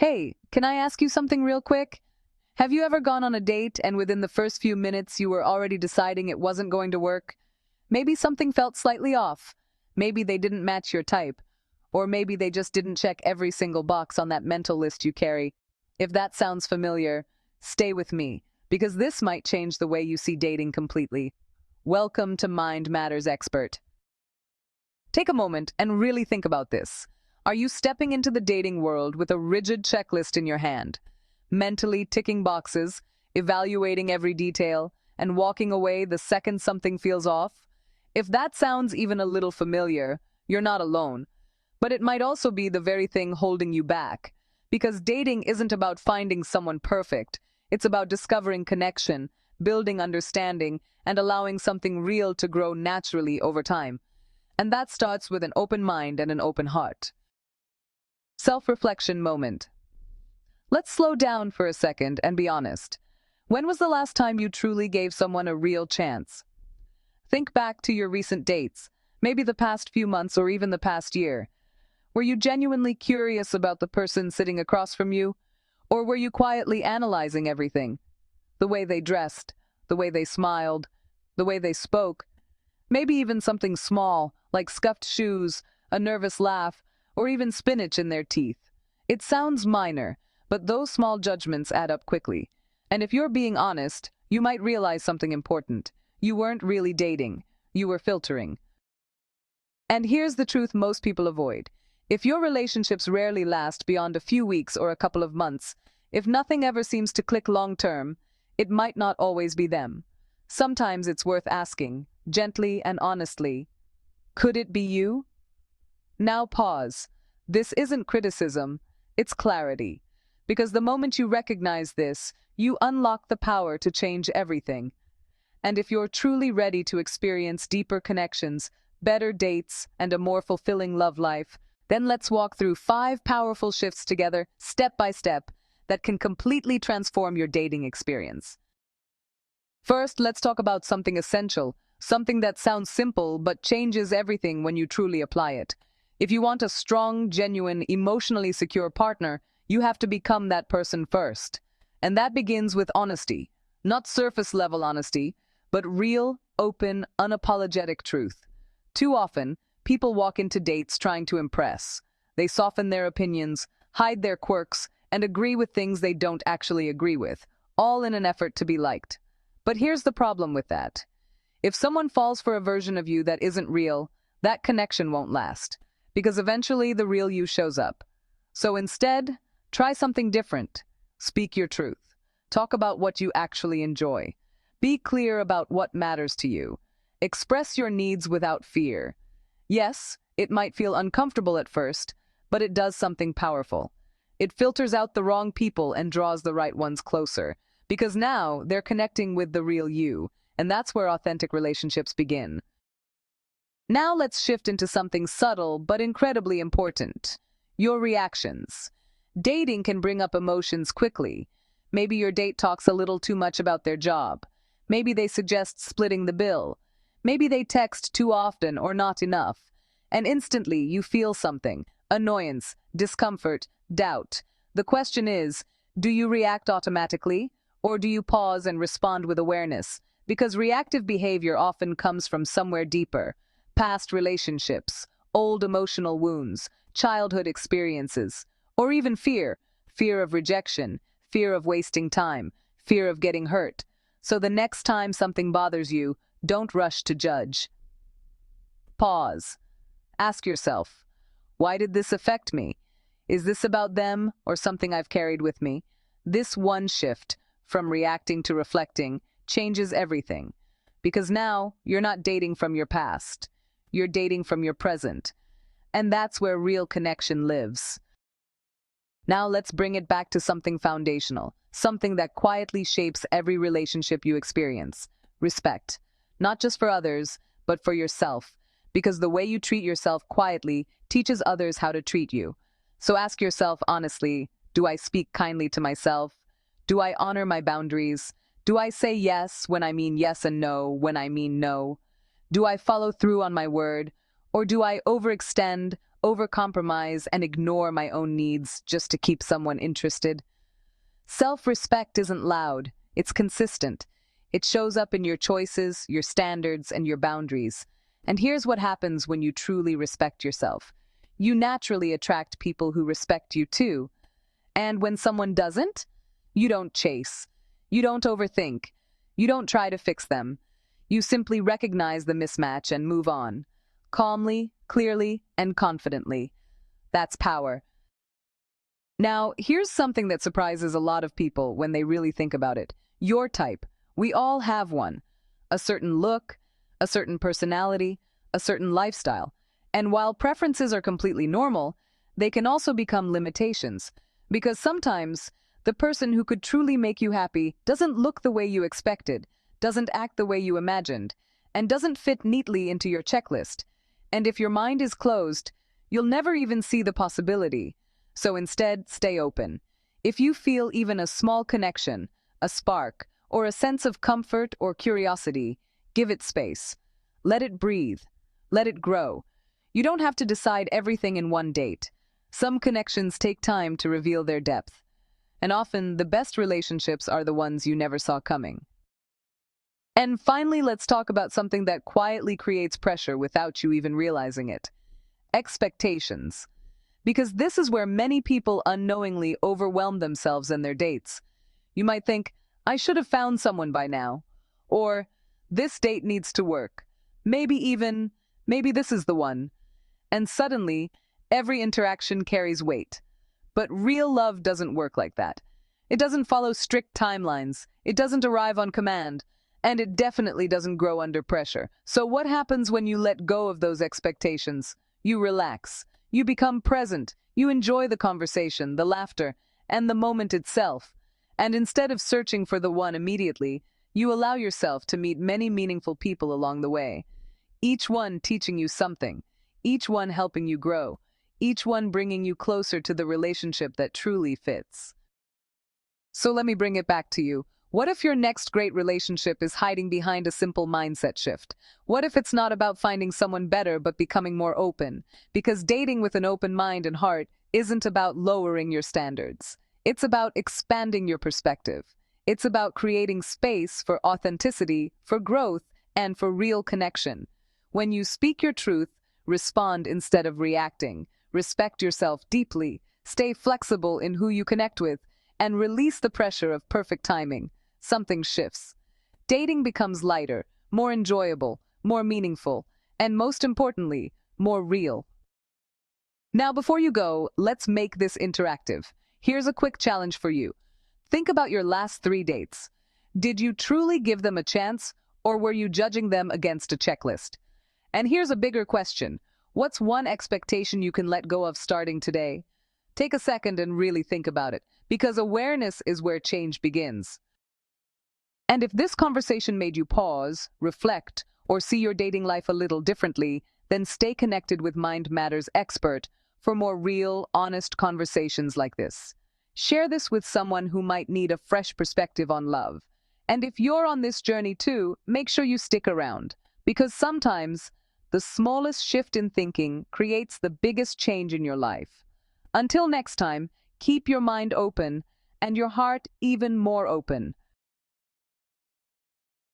Hey, can I ask you something real quick? Have you ever gone on a date and within the first few minutes you were already deciding it wasn't going to work? Maybe something felt slightly off. Maybe they didn't match your type. Or maybe they just didn't check every single box on that mental list you carry. If that sounds familiar, stay with me, because this might change the way you see dating completely. Welcome to Mind Matters Expert. Take a moment and really think about this. Are you stepping into the dating world with a rigid checklist in your hand, mentally ticking boxes, evaluating every detail, and walking away the second something feels off? If that sounds even a little familiar, you're not alone. But it might also be the very thing holding you back. Because dating isn't about finding someone perfect. It's about discovering connection, building understanding, and allowing something real to grow naturally over time. And that starts with an open mind and an open heart. Self-reflection moment. Let's slow down for a second and be honest. When was the last time you truly gave someone a real chance? Think back to your recent dates, maybe the past few months or even the past year. Were you genuinely curious about the person sitting across from you? Or were you quietly analyzing everything? The way they dressed, the way they smiled, the way they spoke. Maybe even something small, like scuffed shoes, a nervous laugh, or even spinach in their teeth. It sounds minor, but those small judgments add up quickly. And if you're being honest, you might realize something important. You weren't really dating. You were filtering. And here's the truth most people avoid. If your relationships rarely last beyond a few weeks or a couple of months, if nothing ever seems to click long-term, it might not always be them. Sometimes it's worth asking, gently and honestly, could it be you? Now pause. This isn't criticism, it's clarity. Because the moment you recognize this, you unlock the power to change everything. And if you're truly ready to experience deeper connections, better dates, and a more fulfilling love life, then let's walk through 5 powerful shifts together, step by step, that can completely transform your dating experience. First, let's talk about something essential, something that sounds simple but changes everything when you truly apply it. If you want a strong, genuine, emotionally secure partner, you have to become that person first. And that begins with honesty. Not surface-level honesty, but real, open, unapologetic truth. Too often, people walk into dates trying to impress. They soften their opinions, hide their quirks, and agree with things they don't actually agree with, all in an effort to be liked. But here's the problem with that. If someone falls for a version of you that isn't real, that connection won't last. Because eventually the real you shows up. So instead, try something different. Speak your truth. Talk about what you actually enjoy. Be clear about what matters to you. Express your needs without fear. Yes, it might feel uncomfortable at first, but it does something powerful. It filters out the wrong people and draws the right ones closer. Because now they're connecting with the real you, and that's where authentic relationships begin. Now let's shift into something subtle but incredibly important. Your reactions. Dating can bring up emotions quickly. Maybe your date talks a little too much about their job. Maybe they suggest splitting the bill. Maybe they text too often or not enough. And instantly you feel something. Annoyance, discomfort, doubt. The question is, do you react automatically? Or do you pause and respond with awareness? Because reactive behavior often comes from somewhere deeper. Past relationships, old emotional wounds, childhood experiences, or even fear. Fear of rejection, fear of wasting time, fear of getting hurt. So the next time something bothers you, don't rush to judge. Pause. Ask yourself, why did this affect me? Is this about them or something I've carried with me? This one shift, from reacting to reflecting, changes everything. Because now, you're not dating from your past. You're dating from your present. And that's where real connection lives. Now let's bring it back to something foundational, something that quietly shapes every relationship you experience. Respect. Not just for others, but for yourself. Because the way you treat yourself quietly teaches others how to treat you. So ask yourself honestly, do I speak kindly to myself? Do I honor my boundaries? Do I say yes when I mean yes and no when I mean no? Do I follow through on my word? Or do I overextend, overcompromise, and ignore my own needs just to keep someone interested. Self-respect isn't loud, it's consistent. It shows up in your choices, your standards, and your boundaries. And here's what happens when you truly respect yourself. You naturally attract people who respect you too. And when someone doesn't, you don't chase. You don't overthink. You don't try to fix them. You simply recognize the mismatch and move on. Calmly, clearly, and confidently. That's power. Now, here's something that surprises a lot of people when they really think about it. Your type. We all have one. A certain look, a certain personality, a certain lifestyle. And while preferences are completely normal, they can also become limitations. Because sometimes, the person who could truly make you happy doesn't look the way you expected, doesn't act the way you imagined, and doesn't fit neatly into your checklist. And if your mind is closed, you'll never even see the possibility. So instead, stay open. If you feel even a small connection, a spark, or a sense of comfort or curiosity, give it space. Let it breathe. Let it grow. You don't have to decide everything in one date. Some connections take time to reveal their depth. And often, the best relationships are the ones you never saw coming. And finally, let's talk about something that quietly creates pressure without you even realizing it. Expectations. Because this is where many people unknowingly overwhelm themselves in their dates. You might think, I should have found someone by now. Or, this date needs to work. Maybe this is the one. And suddenly, every interaction carries weight. But real love doesn't work like that. It doesn't follow strict timelines. It doesn't arrive on command. And it definitely doesn't grow under pressure. So what happens when you let go of those expectations? You relax. You become present. You enjoy the conversation, the laughter, and the moment itself. And instead of searching for the one immediately, you allow yourself to meet many meaningful people along the way. Each one teaching you something. Each one helping you grow. Each one bringing you closer to the relationship that truly fits. So let me bring it back to you. What if your next great relationship is hiding behind a simple mindset shift? What if it's not about finding someone better but becoming more open? Because dating with an open mind and heart isn't about lowering your standards. It's about expanding your perspective. It's about creating space for authenticity, for growth, and for real connection. When you speak your truth, respond instead of reacting, respect yourself deeply, stay flexible in who you connect with, and release the pressure of perfect timing, something shifts. Dating becomes lighter, more enjoyable, more meaningful, and most importantly, more real. Now, before you go, let's make this interactive. Here's a quick challenge for you. Think about your last 3 dates. Did you truly give them a chance, or were you judging them against a checklist? And here's a bigger question. What's one expectation you can let go of starting today? Take a second and really think about it, because awareness is where change begins. And if this conversation made you pause, reflect, or see your dating life a little differently, then stay connected with Mind Matters expert for more real, honest conversations like this. Share this with someone who might need a fresh perspective on love. And if you're on this journey too, make sure you stick around, because sometimes the smallest shift in thinking creates the biggest change in your life. Until next time, keep your mind open and your heart even more open.